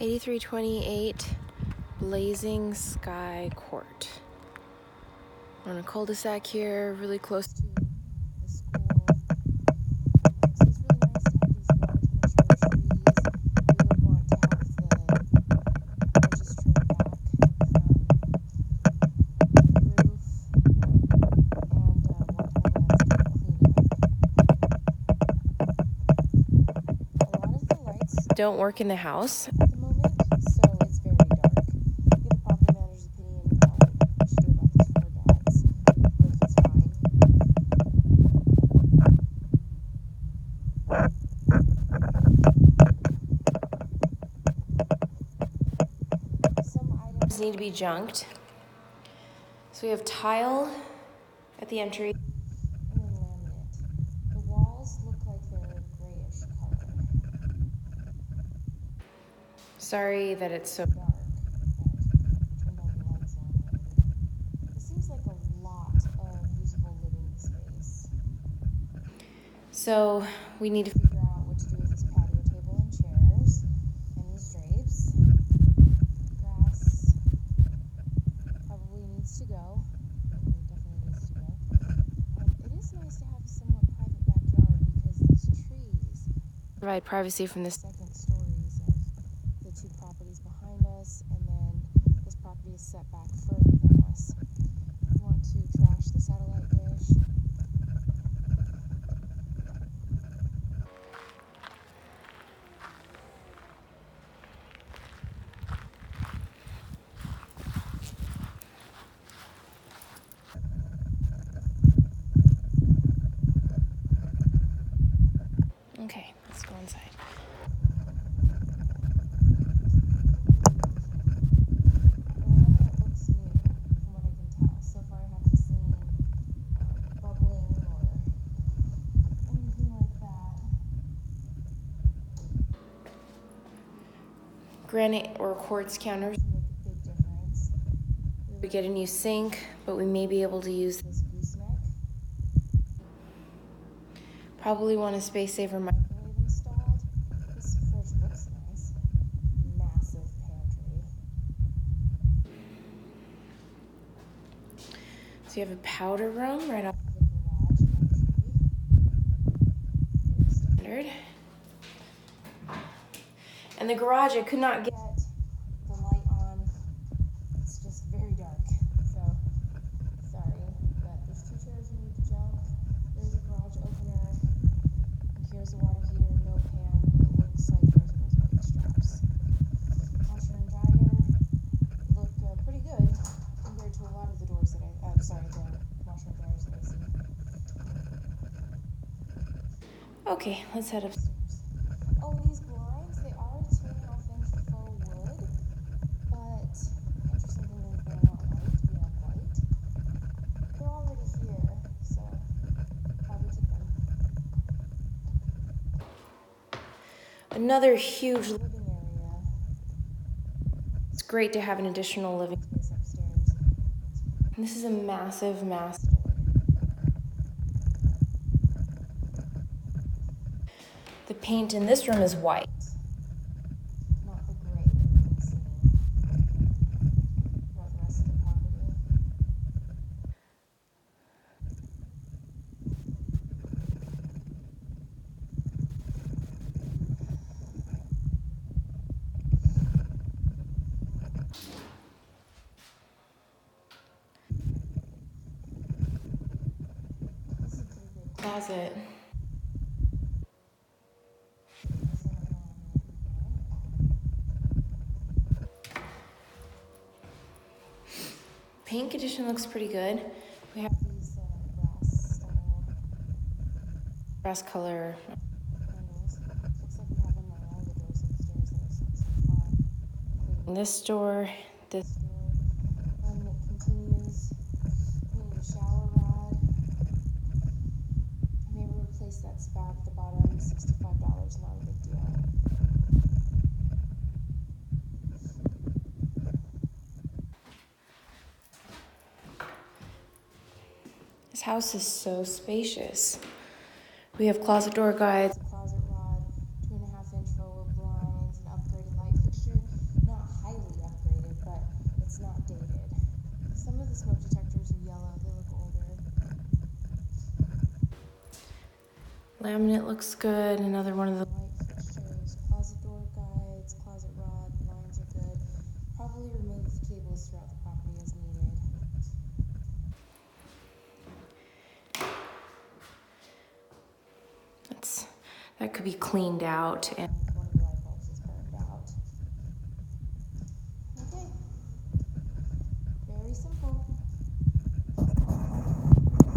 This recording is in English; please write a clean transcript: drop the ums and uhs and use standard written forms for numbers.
8328 Blazing Sky Court. We're on a cul-de-sac here, really close to the school. So it's really nice to have these large mature trees. We would want to have the branches trimmed back from the roof and want to have a landscape cleanup. A lot of the lights don't work in the house at the moment, so it's very dark. Get the property manager's opinion about what we should do about this for our dogs, or if it's fine. Some items need to be junked. So we have tile at the entry. And then laminate. The walls look like they're grayish color. Sorry that it's so dark, but turned all the lights on already. This seems like a lot of usable living space. So we need to figure out what to do with this patio table and chairs and these drapes. Grass probably needs to go. Definitely needs to go. It is nice to have a somewhat private backyard because these trees provide privacy from the second stories of the two properties behind us, and then this property is set back further than us. We want to trash the satellite dish. Okay, let's go inside. It looks new, from what I can tell. So far, I haven't seen bubbling or anything like that. Granite or quartz counters make a big difference. We get a new sink, but we may be able to use this gooseneck. Probably want a space saver microwave installed. This fridge looks nice. Massive pantry. So you have a powder room right off the garage entry. Standard. And the garage, I could not get the light on. It's just very dark. So sorry, but there's two chairs you need to junk. There's a garage opener. And here's the water heater, no pan, but it looks like there's those weight straps. Washer and dryer look pretty good compared to a lot of the doors that the washer and dryers that I see. Okay, let's head upstairs. Oh, these blinds, they are 2.5-inch faux wood, but interesting thing is they're not white. We have white. They're already here, so probably keep them. Another huge living area. It's great to have an additional living space upstairs. And this is a massive master. The paint in this room is white, not the gray that we've been seeing throughout the rest of the property. This is a pretty big closet. Paint condition looks pretty good. We have these brass color handles. Looks like we have them on all the doors upstairs that I've seen so far. Including this door, this door. And it continues. We need a shower rod. Maybe replace that spout at the bottom. $65, not a big deal. This house is so spacious. We have closet door guides, a closet rod, 2.5-inch faux wood blinds, an upgraded light fixture. smoke detectors are yellow, they look older. Laminate looks good. Another one of the Light fixtures, closet door guides, closet rod, lines are good. Probably remove cables throughout the property as needed. that could be cleaned out. And